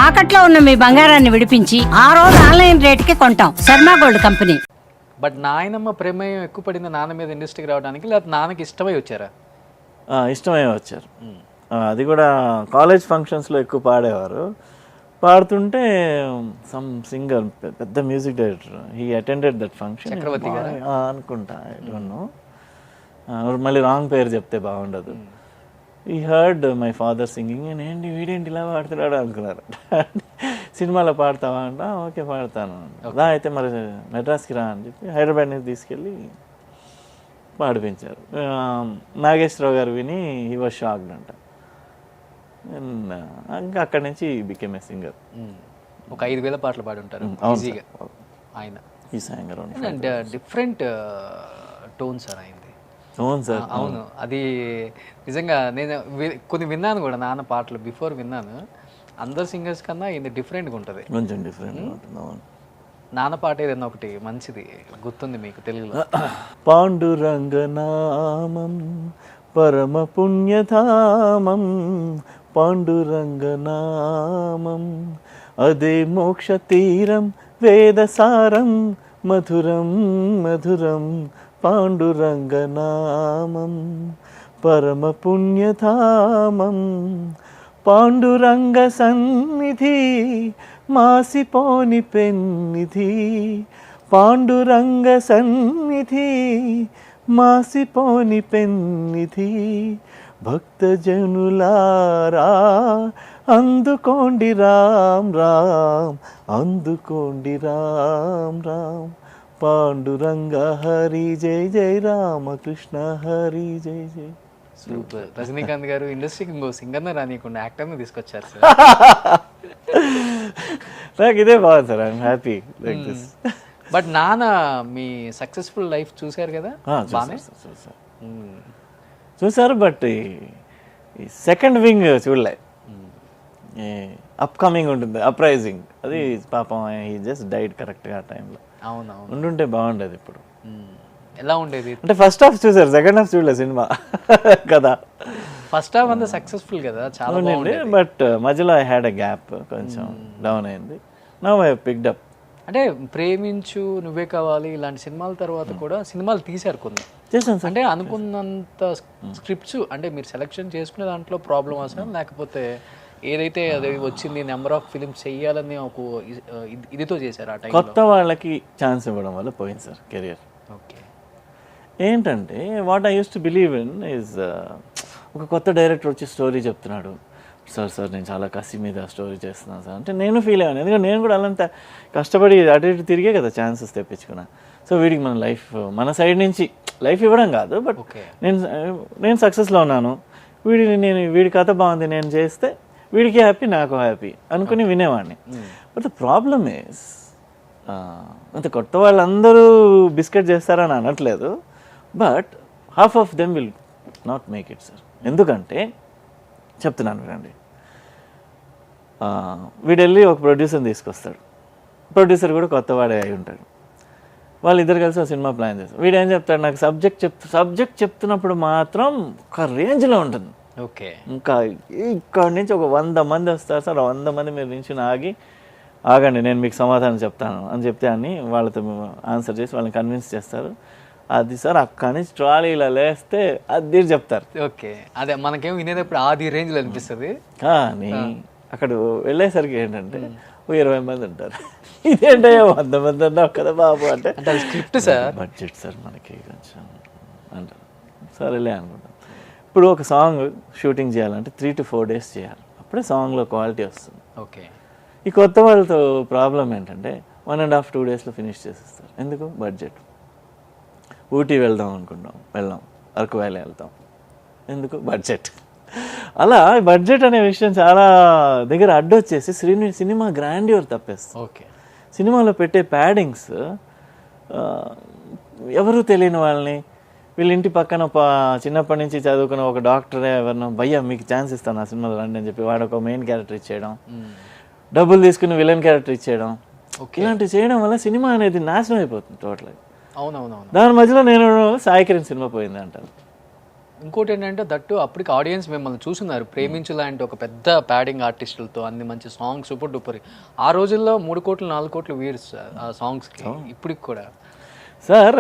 తాకట్లో ఉన్న మీ బంగారాన్ని విడిపించి ఆ రోజు ఆన్లైన్ రేటుకి కొంటాం. Sharma gold company. బట్ నాయనమ్మ ప్రమేయం ఎక్కువ పడింది నాన్న మీద ఇండస్ట్రీకి రావడానికి, లేకపోతే నాన్నకి ఇష్టమై వచ్చారా? ఇష్టమే వచ్చారు. అది కూడా కాలేజ్ ఫంక్షన్స్లో ఎక్కువ పాడేవారు. పాడుతుంటే సమ్ సింగర్, పెద్ద music director, he attended that function Chakravarthi garu అనుకుంటా. మళ్ళీ రాంగ్ పేరు చెప్తే బాగుండదు. ఈ హర్డ్ మై ఫాదర్ సింగింగ్, ఏంటి వీడేంటి ఇలా పాడుతున్నాడు అనుకున్నారు. సినిమాలో పాడతావా అంట, ఓకే పాడతాను. రా అయితే మరి మెడ్రాస్కి రా అని చెప్పి హైదరాబాద్ నుంచి తీసుకెళ్ళి పాడిపించారు. నాగేశ్వరరావు గారు విని హీ వాజ్ షాక్డ్ అంట. ఇంకా అక్కడి నుంచి బికెమ్ ఏ సింగర్. ఒక 5,000 పాటలు పాడి ఉంటారు ఈజీగా ఆయన. ఈ singer and different tone sir అయింది. అవును సార్, అవును. అది నిజంగా నేను కొన్ని విన్నాను కూడా నాన్న పాటలు, బిఫోర్ విన్నాను. అందరు సింగర్స్ కన్నా ఇది డిఫరెంట్గా ఉంటుంది, కొంచెం డిఫరెంట్గా ఉంటుంది. అవును. నాన్న పాట ఏదైనా ఒకటి మంచిది గుర్తుంది మీకు తెలుగులో? పాండురంగనామం పరమ పుణ్యధామం, పాండురంగనామం అదే మోక్ష తీరం, వేదసారం మధురం మధురం, పాండురంగనామం పరమ పుణ్యధామం. పాండురంగ సన్నిధి మాసిపోని పెన్నిధి, పాండురంగ సన్నిధి మాసిపోని పెన్నిధి. భక్తజనులారా అందుకోండి రామ్ రామ్, అందుకోండి రామ్ రామ్. పాండురంగ హరి జై జై, రామకృష్ణ హరి జై జై. సూపర్. రజనీకాంత్ గారు ఇండస్ట్రీకి ఇంకో సింగర్నే రానియకుండా యాక్టర్ని తీసుకొచ్చారు సార్. నాకు ఇదే బాగుంది sir, I'm happy like this. But నాన్న మీ సక్సెస్ఫుల్ లైఫ్ చూశారు కదా బానే? చూసారు, బట్ ఈ సెకండ్ వింగ్ చూడలే. అప్కమింగ్ ఉంటుంది, అప్రైజింగ్, అది పాపం హీ జస్ట్ డైడ్ కరెక్ట్గా ఆ టైంలో. అవునవును. ఉండుంటే బాగుండేది. ఇప్పుడు ఎలా ఉండేది అంటే ఫస్ట్ హాఫ్ చూసారు, సెకండ్ హాఫ్ చూడలేదు సినిమా కదా. ఫస్ట్ హాఫ్ అంతా సక్సెస్ఫుల్ కదా, చాలా బాగుంది. బట్ మధ్యలో ఐ హ్యాడ్ ఎ గ్యాప్, కొంచెం డౌన్ అయింది. Now I picked up. అంటే ప్రేమించు, నువ్వే కావాలి ఇలాంటి సినిమాల తర్వాత కూడా సినిమాలు తీశారు కొన్ని. చేశాను సార్. అంటే అనుకున్నంత స్క్రిప్ట్స్, అంటే మీరు సెలెక్షన్ చేసుకునే దాంట్లో ప్రాబ్లమ్ అసలు, లేకపోతే ఏదైతే అది వచ్చింది నెంబర్ ఆఫ్ ఫిలిమ్స్ చెయ్యాలని ఒక ఇదితో చేశారు ఆ టైం? కొత్త వాళ్ళకి ఛాన్స్ ఇవ్వడం వల్ల పోయింది సార్ కెరియర్. ఓకే. ఏంటంటే what I use to believe in is, ఒక కొత్త డైరెక్టర్ వచ్చి స్టోరీ చెప్తున్నాడు, సార్ నేను చాలా కసి మీద స్టోరీ చేస్తున్నాను సార్ అంటే నేను ఫీల్ అయ్యాను. ఎందుకంటే నేను కూడా అలాంత కష్టపడి అటు ఇటు తిరిగే కదా ఛాన్సెస్ తెప్పించుకున్నా. సో వీడికి మన లైఫ్, మన సైడ్ నుంచి లైఫ్ ఇవ్వడం కాదు, బట్ నేను సక్సెస్లో ఉన్నాను, వీడి కథ బాగుంది, నేను చేస్తే వీడికి హ్యాపీ, నాకు హ్యాపీ అనుకుని వినేవాడిని. బట్ ద ప్రాబ్లమ్ ఈజ్, అంత కొత్త వాళ్ళందరూ బిస్కెట్ చేస్తారని అనట్లేదు, but half of them will not make it sir. ఎందుకంటే చెప్తున్నాను వినండి, వీడు వెళ్ళి ఒక ప్రొడ్యూసర్ని తీసుకొస్తాడు, ప్రొడ్యూసర్ కూడా కొత్తవాడే అయి ఉంటాడు, వాళ్ళిద్దరు కలిసి ఒక సినిమా ప్లాన్ చేస్తారు. వీడు ఏం చెప్తాడు, నాకు సబ్జెక్ట్ చెప్తున్నప్పుడు మాత్రం ఒక రేంజ్లో ఉంటుంది. ఓకే. ఇంకా ఇక్కడ నుంచి ఒక 100 మంది వస్తారు సార్, 100 మంది మీరు నుంచి ఆగండి నేను మీకు సమాధానం చెప్తాను అని చెప్తే అని వాళ్ళతో ఆన్సర్ చేసి వాళ్ళని కన్విన్స్ చేస్తారు. అది సార్ అక్కడి నుంచి ట్రాలీ ఇలా లేస్తే అది చెప్తారు. ఓకే. అదే మనకేం వినేటప్పుడు ఆది రేంజ్లో అనిపిస్తుంది, కానీ అక్కడ వెళ్ళేసరికి ఏంటంటే 20 మంది ఉంటారు. ఇదేంటే 100 మంది అన్నావు కదా బాబు అంటే స్క్రిప్ట్ సార్, బడ్జెట్ సార్ మనకి కొంచెం అంటారు. సరేలే అనుకుంటాం. ఇప్పుడు ఒక సాంగ్ షూటింగ్ చేయాలంటే 3 to 4 days చేయాలి, అప్పుడే సాంగ్లో క్వాలిటీ వస్తుంది. ఓకే. ఈ కొత్త వాళ్ళతో ప్రాబ్లం ఏంటంటే 1.5 2 daysలో ఫినిష్ చేసేస్తారు. ఎందుకు? బడ్జెట్. ఊటీ వెళ్దాం అనుకుంటాం, వెళ్ళాం. అరకు వ్యాలీ వెళ్తాం, ఎందుకు? బడ్జెట్. అలా బడ్జెట్ అనే విషయం చాలా దగ్గర అడ్డొచ్చేసి సినిమా గ్రాండ్యూర్ తప్పేస్తుంది. ఓకే. సినిమాలో పెట్టే ప్యాడింగ్స్ ఎవరు తెలియని వాళ్ళని, వీళ్ళ ఇంటి పక్కన చిన్నప్పటి నుంచి చదువుకున్న ఒక డాక్టరే ఎవరినో, భయ్యా మీకు ఛాన్స్ ఇస్తాను ఆ సినిమాలో రండి అని చెప్పి వాడు ఒక మెయిన్ క్యారెక్టర్ ఇచ్చేయడం, డబ్బులు తీసుకుని విలన్ క్యారెక్టర్ ఇచ్చేయడం, ఇలాంటివి చేయడం వల్ల సినిమా అనేది నాశనం అయిపోతుంది టోటల్గా. అవునవునవును. దాని మధ్యలో నేను సాయి కిరణ్ సినిమా పోయింది అంటారు. ఇంకోటి ఏంటంటే దట్టు అప్పటికి ఆడియన్స్ మిమ్మల్ని చూస్తున్నారు. ప్రేమించు లాంటి ఒక పెద్ద ప్యాడింగ్ ఆర్టిస్టులతో అన్ని మంచి సాంగ్స్ సూపర్ డూపర్. ఆ రోజుల్లో 3 కోట్లు 4 కోట్లు వ్యూస్ ఆ సాంగ్స్కి. ఇప్పటికి కూడా sir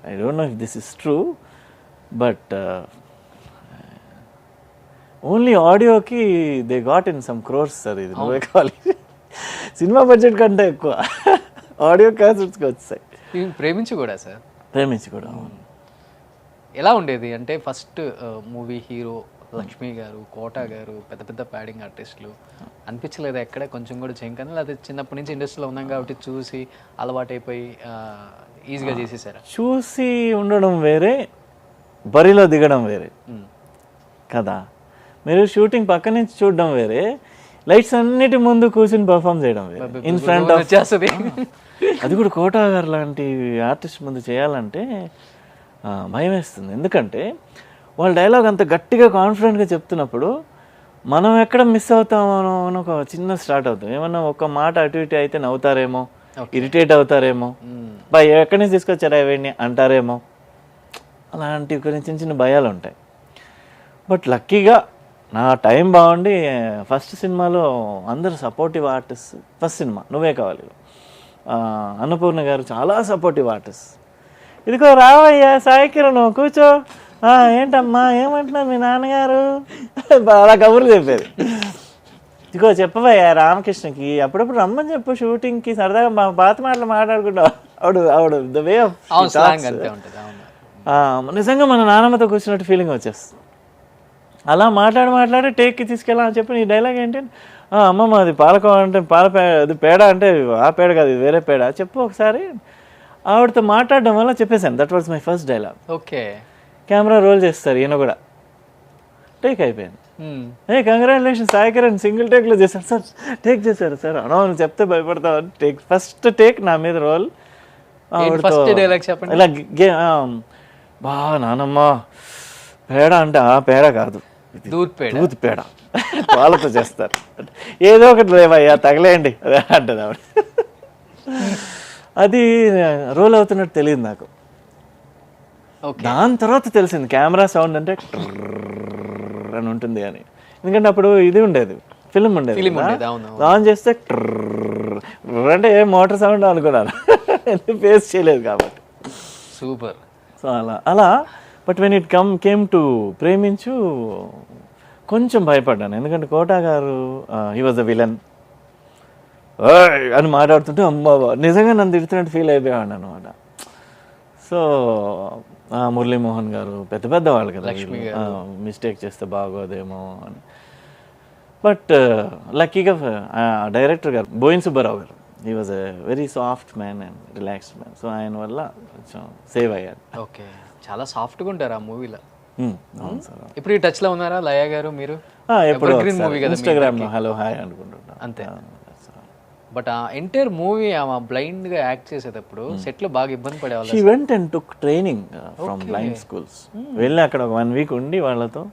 I don't know if this is true, but only ఆడియోకి they got in some crores sir. ఇది నువ్వే కావాలి. సినిమా బడ్జెట్ కంటే ఎక్కువ ఆడియో క్యాసెట్స్కి వచ్చాయి. ప్రేమించి కూడా సార్, ప్రేమించి కూడా. ఎలా ఉండేది అంటే ఫస్ట్ మూవీ హీరో లక్ష్మి గారు, కోట గారు, పెద్ద పెద్ద ప్యాడింగ్ ఆర్టిస్టులు అనిపించలేదు ఎక్కడ కొంచెం కూడా చేయకని? లేకపోతే చిన్నప్పటి నుంచి ఇండస్ట్రీలో ఉన్నాం కాబట్టి చూసి అలవాటైపోయి ఈజీగా చేసేసారా? చూసి ఉండడం వేరే, బరిలో దిగడం వేరే కదా. మీరు షూటింగ్ పక్క నుంచి చూడడం వేరే, లైట్స్ అన్నిటి ముందు కూర్చుని పర్ఫామ్ చేయడం వేరే, ఇన్ ఫ్రంట్ ఆఫ్ వచ్చేస్తుంది. అది కూడా కోట గారు లాంటి ఆర్టిస్ట్ ముందు చేయాలంటే భయం వేస్తుంది. ఎందుకంటే వాళ్ళ డైలాగ్ అంత గట్టిగా కాన్ఫిడెంట్గా చెప్తున్నప్పుడు మనం ఎక్కడ మిస్ అవుతామో అని ఒక చిన్న స్టార్ట్ అవుతుంది. ఏమన్నా ఒక మాట అటు ఇటు అయితే నవ్వుతారేమో, ఇరిటేట్ అవుతారేమో, బై ఎక్కడి నుంచి తీసుకొచ్చారా ఇవన్నీ అంటారేమో, అలాంటి కొన్ని చిన్న చిన్న భయాలు ఉంటాయి. బట్ లక్కీగా నా టైం బాగుండి ఫస్ట్ సినిమాలో అందరు సపోర్టివ్ ఆర్టిస్ట్. ఫస్ట్ సినిమా నువ్వే కావాలి, అన్నపూర్ణ గారు చాలా సపోర్టివ్ ఆర్టిస్ట్. ఇదిగో రావయ్యా సాయి కిరణ్ కూర్చో, ఏంటమ్మా ఏమంటున్నారు మీ నాన్నగారు, అలా కబుర్లు చెప్పేది. ఇదిగో చెప్పవయ్యా రామకృష్ణకి అప్పుడప్పుడు రమ్మని చెప్పు షూటింగ్కి, సరదాగా మా పాత మాటలు మాట్లాడుకుంటా. ఆవిడ ద వే ఆఫ్ నిజంగా మన నాన్నమ్మతో కూర్చున్నట్టు ఫీలింగ్ వచ్చేస్తుంది. అలా మాట్లాడి టేక్కి తీసుకెళ్ళాలని చెప్పి నీ డైలాగ్ ఏంటంటే, అమ్మమ్మ అది పాలకం అంటే అది పేడ అంటే ఆ పేడ కాదు ఇది వేరే పేడ చెప్పు ఒకసారి. ఆవిడతో మాట్లాడడం వల్ల చెప్పేశాను. That was my first dialogue. Okay. Camera roll చేస్తారు, ఈయన కూడా టేక్ అయిపోయింది. కంగ్రాచులేషన్ సాయి కిరణ్ సింగిల్ టేక్లో చేశారు సార్. టేక్ చేశారు సార్, అవును చెప్తే భయపడతావు. టేక్ ఫస్ట్ టేక్ నా మీద రోల్. ఇలా బా నానమ్మ పేడ అంటే ఆ పేడ కాదు, దూద్ పేడ వాళ్ళతో చేస్తారు, ఏదో ఒకటి లేవయ్యా తగలేయండి అంటది ఆవిడ. అది రోల్ అవుతున్నట్టు తెలియదు నాకు. దాని తర్వాత తెలిసింది కెమెరా సౌండ్ అంటే అని ఉంటుంది అని. ఎందుకంటే అప్పుడు ఇది ఉండేది, ఫిల్మ్ ఉండేది, ఆన్ చేస్తే అంటే ఏ మోటార్ సౌండ్ అనుకున్నాను, ఫేస్ చేయలేదు కాబట్టి. సూపర్. సో అలా but when it came to ప్రేమించు కొంచెం భయపడ్డాను. ఎందుకంటే కోట గారు హీ వాజ్ ద విలన్ అని మాట్లాడుతుంటే అమ్మ నిజంగా నన్ను తిడుతున్నట్టు ఫీల్ అయిపోయాడు అనమాట. సో మురళీమోహన్ గారు పెద్ద వాళ్ళు కదా, మిస్టేక్ చేస్తే బాగోదేమో అని. బట్ లక్కీగా డైరెక్టర్ గారు బోయిన్ సుబ్బారావు గారు, he was a very soft man and relaxed man. So ఆయన వల్ల కొంచెం సేవ్ అయ్యాడు. ఓకే. చాలా సాఫ్ట్గా ఉంటారు ఆ మూవీలో. అవును సార్. ఇప్పుడు ఈ టచ్లో ఉన్నారా లయ గారు మీరు? ఎప్పుడు ఇన్స్టాగ్రామ్లో హలో హాయ్ అనుకుంటున్నాను అంతే. బట్ ఆ ఎంటైర్ మూవీ ఆమె బ్లైండ్గా యాక్ట్ చేసేటప్పుడు సెట్లో బాగా ఇబ్బంది పడేవాళ్ళు. She went and took training from blind schools. వెళ్ళి అక్కడ ఒక 1 వీక్ ఉండి వాళ్ళతో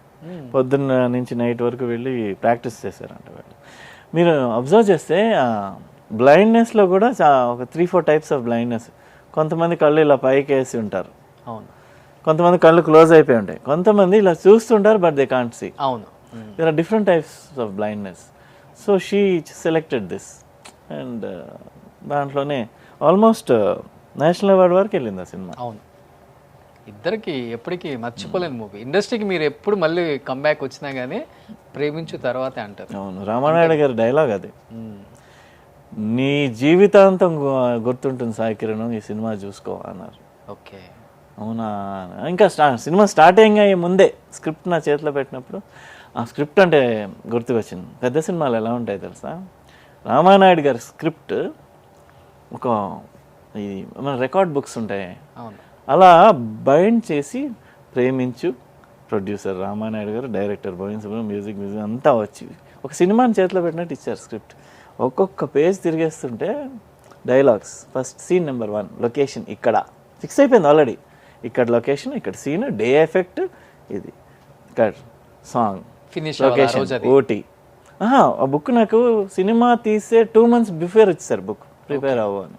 పొద్దున్న నుంచి నైట్ వరకు వెళ్ళి ప్రాక్టీస్ చేశారంట వాళ్ళు. మీరు అబ్జర్వ్ చేస్తే బ్లైండ్నెస్లో కూడా ఒక 3-4 టైప్స్ ఆఫ్ బ్లైండ్నెస్. కొంతమంది కళ్ళు ఇలా పైకి వేసి ఉంటారు, అవును. కొంతమంది కళ్ళు క్లోజ్ అయిపోయి ఉంటాయి, కొంతమంది ఇలా చూస్తుంటారు బట్ దే కాంట్ సీ. అవును. There are different types of blindness. So she selected this and దాంట్లోనే ఆల్మోస్ట్ నేషనల్ అవార్డ్ వరకు వెళ్ళింది ఆ సినిమా. అవును. ఇద్దరికి ఎప్పటికీ మర్చిపోలేని మూవీ. ఇండస్ట్రీకి మీరు ఎప్పుడు మళ్ళీ కంబ్యాక్ వచ్చినా కానీ ప్రేమించు తర్వాతే అంటారు. అవును, రామానాయుడు గారి డైలాగ్ అది. నీ జీవితాంతం గుర్తుంటుంది సాయి కిరణ్, ఈ సినిమా చూసుకో అన్నారు. ఓకే. అవునా. ఇంకా సినిమా స్టార్ట్ అయ్యే ముందే స్క్రిప్ట్ నా చేతిలో పెట్టినప్పుడు ఆ స్క్రిప్ట్ అంటే గుర్తుకొచ్చింది. పెద్ద సినిమాలు ఎలా ఉంటాయి తెలుసా, రామానాయుడు గారి స్క్రిప్ట్ ఒక ఈ మన రికార్డ్ బుక్స్ ఉంటాయి, అలా బైండ్ చేసి ప్రేమించు ప్రొడ్యూసర్ రామానాయుడు గారు, డైరెక్టర్ బోయిన్ సుబ్రహ్మణ్యం, మ్యూజిక్ అంతా వచ్చి ఒక సినిమాని చేతిలో పెట్టినట్టు ఇచ్చారు స్క్రిప్ట్. ఒక్కొక్క పేజ్ తిరిగేస్తుంటే dialogues, first scene number 1 location ఇక్కడ ఫిక్స్ అయిపోయింది ఆల్రెడీ, ఇక్కడ లొకేషన్, ఇక్కడ సీన్, డే ఎఫెక్ట్, ఇది ఇక్కడ సాంగ్, లొకేషన్ ఓటీ. ఆ బుక్ నాకు సినిమా తీసే 2 months బిఫోర్ వచ్చేసారు బుక్ ప్రిపేర్ అవ్వని.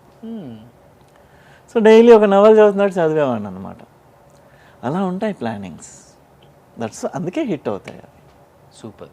సో డైలీ ఒక నవల్ చదువుతున్నట్టు చదివేవాడిని అనమాట. అలా ఉంటాయి ప్లానింగ్స్. అందుకే హిట్ అవుతాయి అవి. సూపర్.